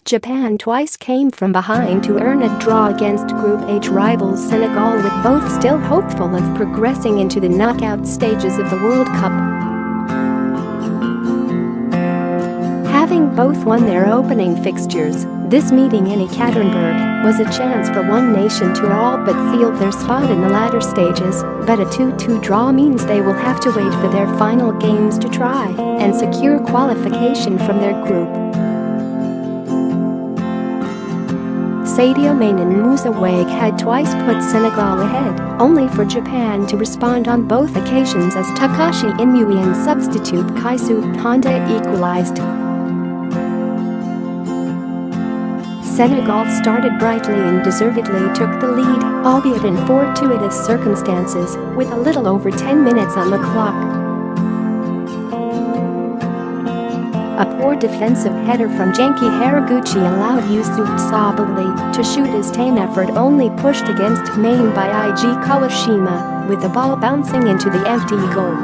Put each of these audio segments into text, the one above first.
Japan twice came from behind to earn a draw against Group H rivals Senegal, with both still hopeful of progressing into the knockout stages of the World Cup. Having both won their opening fixtures, this meeting in Ekaterinburg was a chance for one nation to all but seal their spot in the latter stages, but a 2-2 draw means they will have to wait for their final games to try and secure qualification from their group. Sadio and Moussa Wague had twice put Senegal ahead, only for Japan to respond on both occasions as Takashi Inui and substitute Keisuke Honda equalised. Senegal started brightly and deservedly took the lead, albeit in fortuitous circumstances, with a little over 10 minutes on the clock. A poor defensive header from Genki Haraguchi allowed Youssouf Sabaly to shoot his tame effort, only pushed against M'Baye by Eiji Kawashima, with the ball bouncing into the empty goal.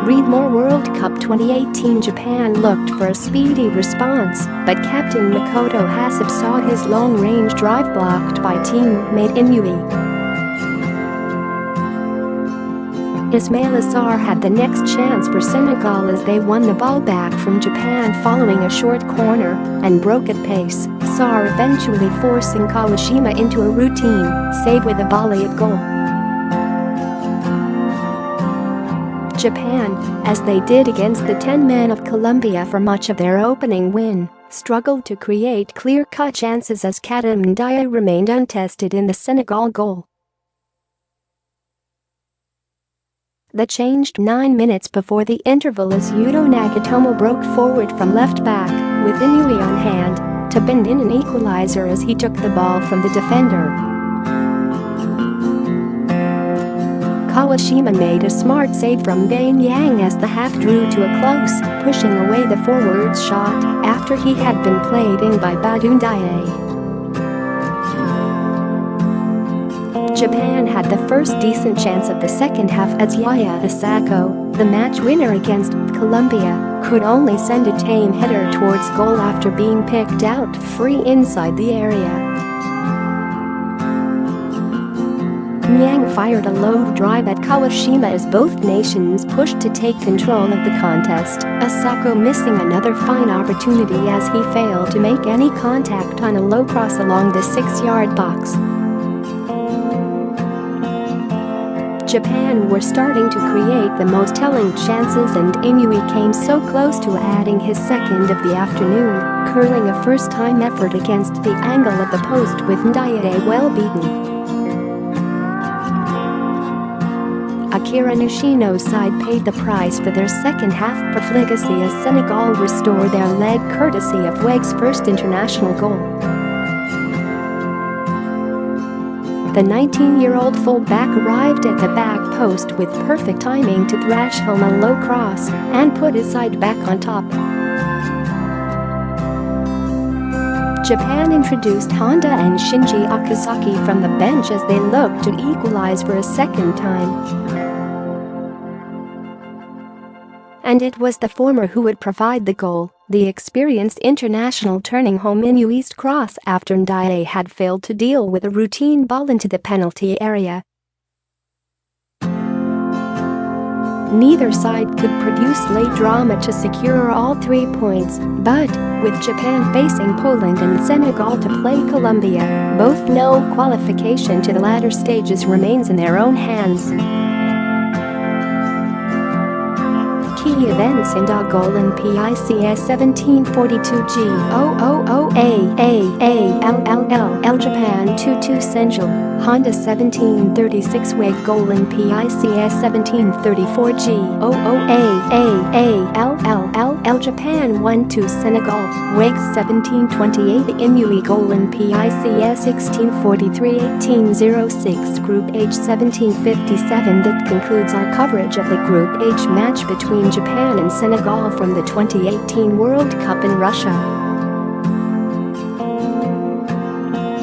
Read more. World Cup 2018. Japan looked for a speedy response, but captain Makoto Hasebe saw his long-range drive blocked by teammate Inui. Ismaila Sarr had the next chance for Senegal as they won the ball back from Japan following a short corner and broke at pace, Sarr eventually forcing Kawashima into a routine save with a volley at goal. Japan, as they did against the 10 men of Colombia for much of their opening win, struggled to create clear-cut chances as Khadim N'Diaye remained untested in the Senegal goal. That changed 9 minutes before the interval as Yuto Nagatomo broke forward from left back, with Inui on hand, to bend in an equaliser as he took the ball from the defender. Kawashima made a smart save from M'Baye Niang as the half drew to a close, pushing away the forward's shot after he had been played in by Badou Ndiaye. Japan had the first decent chance of the second half as Yuya Osako, the match winner against Colombia, could only send a tame header towards goal after being picked out free inside the area. Niang fired a low drive at Kawashima as both nations pushed to take control of the contest, Osako missing another fine opportunity as he failed to make any contact on a low cross along the 6-yard box. Japan were starting to create the most telling chances and Inui came so close to adding his second of the afternoon, curling a first-time effort against the angle of the post with N'Diaye well beaten. Akira Nishino's side paid the price for their second-half profligacy as Senegal restored their lead courtesy of Wague's first international goal. The 19-year-old fullback arrived at the back post with perfect timing to thrash home a low cross and put his side back on top. Japan introduced Honda and Shinji Okazaki from the bench as they looked to equalize for a second time. And it was the former who would provide the goal, the experienced international turning home Inui's cross after N'Diaye had failed to deal with a routine ball into the penalty area. Neither side could produce late drama to secure all 3 points, but, with Japan facing Poland and Senegal to play Colombia, both know qualification to the latter stages remains in their own hands. Key events in goal and PICS 1742 G000AAALLL Japan 2-2 Senegal, Honda 1736 Wague goal and PICS 1734 G000AAALLL Japan 1-2 Senegal, Wague 1728 Inui goal and PICS 1643-1806 Group H 1757. That concludes our coverage of the Group H match between Japan and Senegal from the 2018 World Cup in Russia.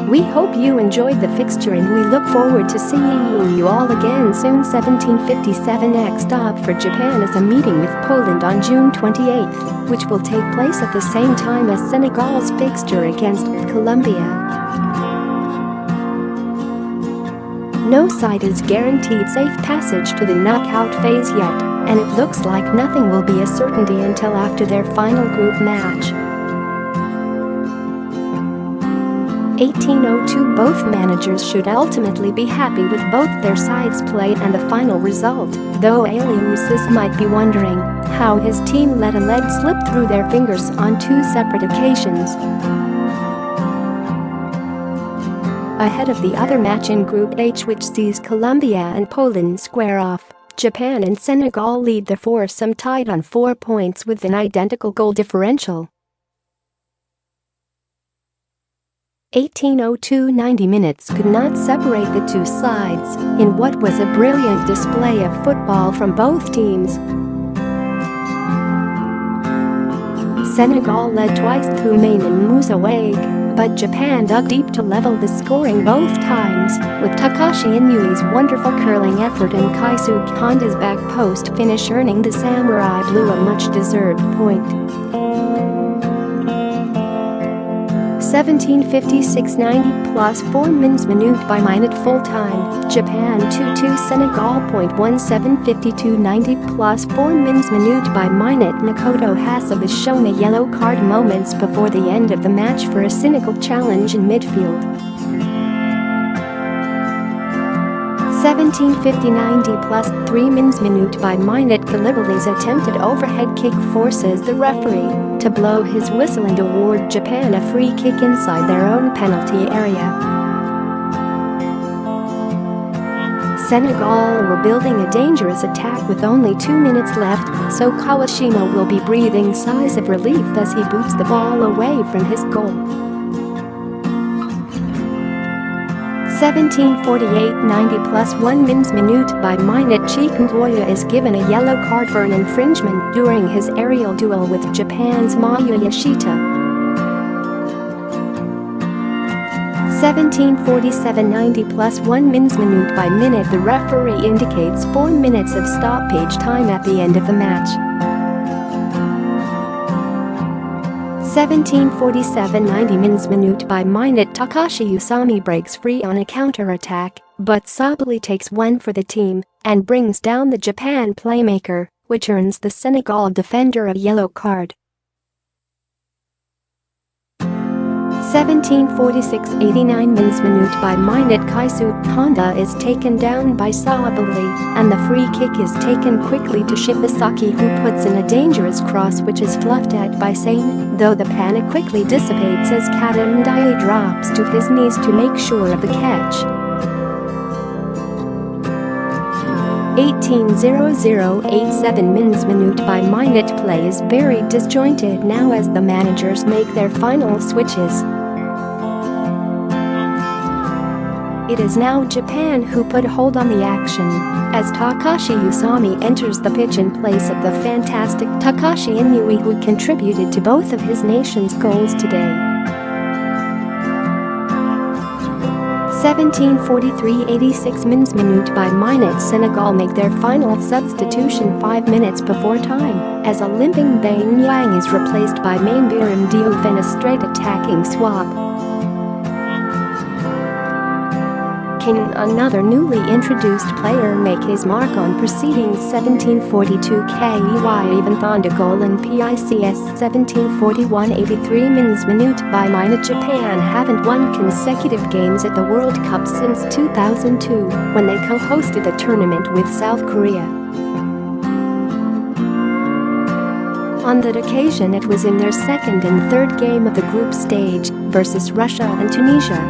We hope you enjoyed the fixture and we look forward to seeing you all again soon. 1757. Next up for Japan is a meeting with Poland on June 28th, which will take place at the same time as Senegal's fixture against Colombia. No side is guaranteed safe passage to the knockout phase yet, and it looks like nothing will be a certainty until after their final group match. 1802. Both managers should ultimately be happy with both their sides' play and the final result, though Youssouf might be wondering how his team let a leg slip through their fingers on two separate occasions. Ahead of the other match in Group H, which sees Colombia and Poland square off, Japan and Senegal lead the foursome tied on 4 points with an identical goal differential. 1802. 90 minutes could not separate the two sides in what was a brilliant display of football from both teams. Senegal led twice through M'Baye and Moussa Wague, but Japan dug deep to level the scoring both times, with Takashi Inui's wonderful curling effort and Keisuke Honda's back post finish earning the Samurai Blue a much-deserved point. 1756. 90 plus 4 mins minute by minute full time, Japan 2-2 Senegal. 1752. 90 plus 4 mins minute by minute. Makoto Hasebe is shown a yellow card moments before the end of the match for a cynical challenge in midfield. 1750. 90 plus 3 mins minute by minute. Galibaldi's attempted overhead kick forces the referee to blow his whistle and award Japan a free kick inside their own penalty area. Senegal were building a dangerous attack with only 2 minutes left, so Kawashima will be breathing sighs of relief as he boots the ball away from his goal. 1748. 90 plus 1 mins minute by minute. N'Diaye is given a yellow card for an infringement during his aerial duel with Japan's Maya Yoshida. 1747. 90 plus 1 mins minute by minute. The referee indicates 4 minutes of stoppage time at the end of the match. 1747. 90 mins minute by minute. Takashi Inui breaks free on a counter-attack, but Sabaly takes one for the team and brings down the Japan playmaker, which earns the Senegal defender a yellow card. 1746. 89 mins minute by minute. Keisuke Honda is taken down by Sabaly, and the free kick is taken quickly to Shibasaki, who puts in a dangerous cross which is fluffed at by Tame, though the panic quickly dissipates as Khadim N'Diaye drops to his knees to make sure of the catch. 18:00:87 mins minute by minute. Play is very disjointed now as the managers make their final switches. It is now Japan who put hold on the action, as Takashi Inui enters the pitch in place of the fantastic Takashi Inui, who contributed to both of his nation's goals today. 1743. 86 mins minute by minute. Senegal make their final substitution 5 minutes before time, as a limping M'Baye Niang is replaced by M'Baye Niang in a straight attacking swap. Can another newly introduced player make his mark on proceedings? 1742. Kei even found a goal in PICS. 1741. 83 mins minute by minute. Japan haven't won consecutive games at the World Cup since 2002, when they co-hosted the tournament with South Korea. On that occasion it was in their second and third game of the group stage versus Russia and Tunisia.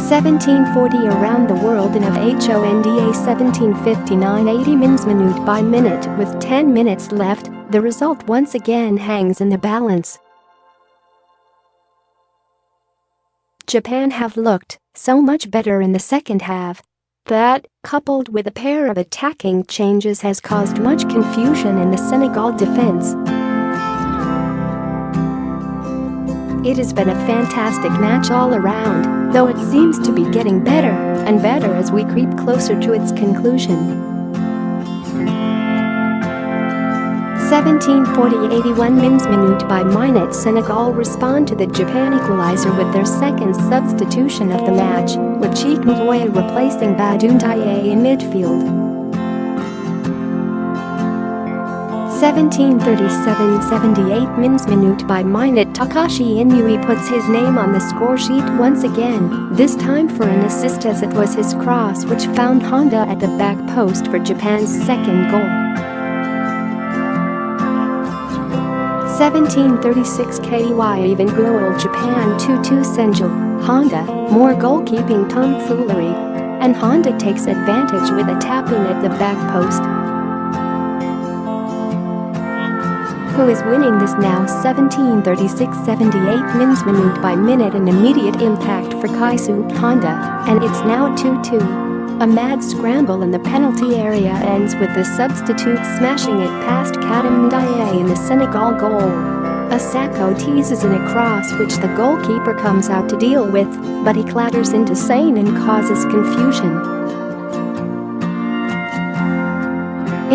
1740. Around the world in of Honda. 1759. 80 mins minute by minute. With 10 minutes left, the result once again hangs in the balance. Japan have looked so much better in the second half. That, coupled with a pair of attacking changes, has caused much confusion in the Senegal defense. It has been a fantastic match all around, though it seems to be getting better and better as we creep closer to its conclusion. 17:40-81 mins minute by minute. Senegal respond to the Japan equaliser with their second substitution of the match, with Eiji Kawashima replacing Badou Ndiaye in midfield. 17:37-78 mins minute by minute. Takashi Inui puts his name on the score sheet once again, this time for an assist as it was his cross which found Honda at the back post for Japan's second goal. 17:36 KY even goal. Japan 2-2 Senegal. Honda, more goalkeeping tomfoolery. And Honda takes advantage with a tap-in at the back post. Who is winning this now? 17:36-78 mins minute by minute. An immediate impact for Keisuke Honda, and it's now 2-2. A mad scramble in the penalty area ends with the substitute smashing it past Khadim N'Diaye in the Senegal goal. Osako teases in a cross which the goalkeeper comes out to deal with, but he clatters into Sane and causes confusion.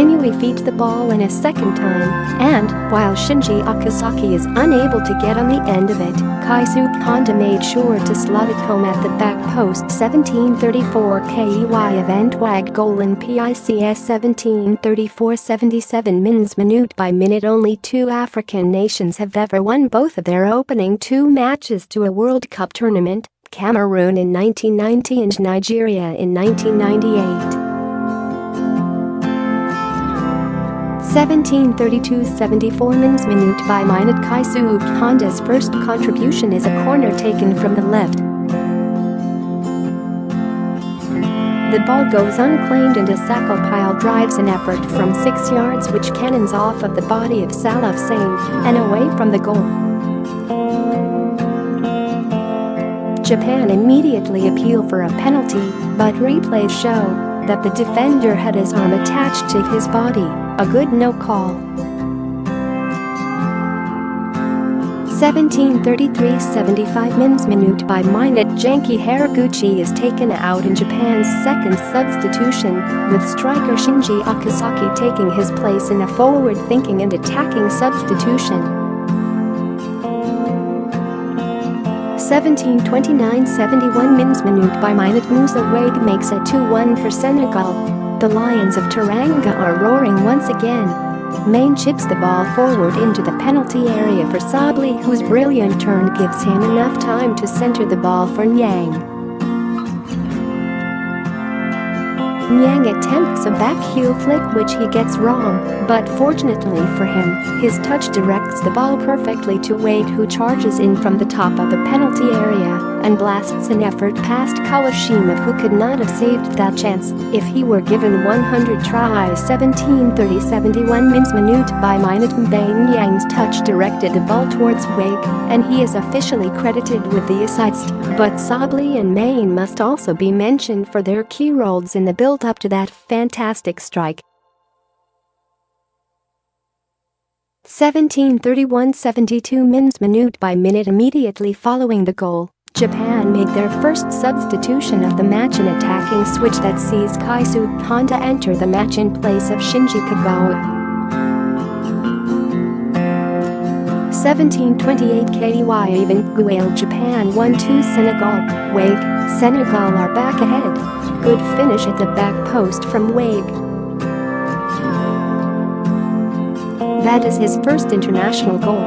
Inui feeds the ball in a second time, and, while Shinji Okazaki is unable to get on the end of it, Keisuke Honda made sure to slot it home at the back post. 17:34 KEY event Wague goal in PICS. 17:34-77 mins minute by minute. Only two African nations have ever won both of their opening two matches to a World Cup tournament, Cameroon in 1990 and Nigeria in 1998. 17:32-74 mins minute by minute. Keisuke Honda's first contribution is a corner taken from the left. The ball goes unclaimed and Osako pile drives an effort from 6 yards which cannons off of the body of Salah Sane and away from the goal. Japan immediately appeal for a penalty, but replays show that the defender had his arm attached to his body, a good no call. 17:33-75 mins minute by minute. Genki Haraguchi is taken out in Japan's second substitution, with striker Shinji Okazaki taking his place in a forward-thinking and attacking substitution. 17:29-71 mins minute by minute. Moussa Wague makes it 2-1 for Senegal. The Lions of Teranga are roaring once again. Main chips the ball forward into the penalty area for Sabaly, whose brilliant turn gives him enough time to center the ball for Niang. Niang attempts a back heel flick which he gets wrong, but fortunately for him, his touch directs the ball perfectly to Wague, who charges in from the top of the penalty area and blasts an effort past Kawashima, who could not have saved that chance if he were given 100 tries. 17:30-71 mins minute by minute. M'Baye Niang's touch directed the ball towards Wague, and he is officially credited with the assist, but Sabaly and Main must also be mentioned for their key roles in the build-up to that fantastic strike. 17:31-72 mins minute by minute. Immediately following the goal, Japan made their first substitution of the match, an attacking switch that sees Keisuke Honda enter the match in place of Shinji Kagawa. 17:28 KY even goal. Japan 1-2 Senegal. Wague, Senegal are back ahead. Good finish at the back post from Wague. That is his first international goal.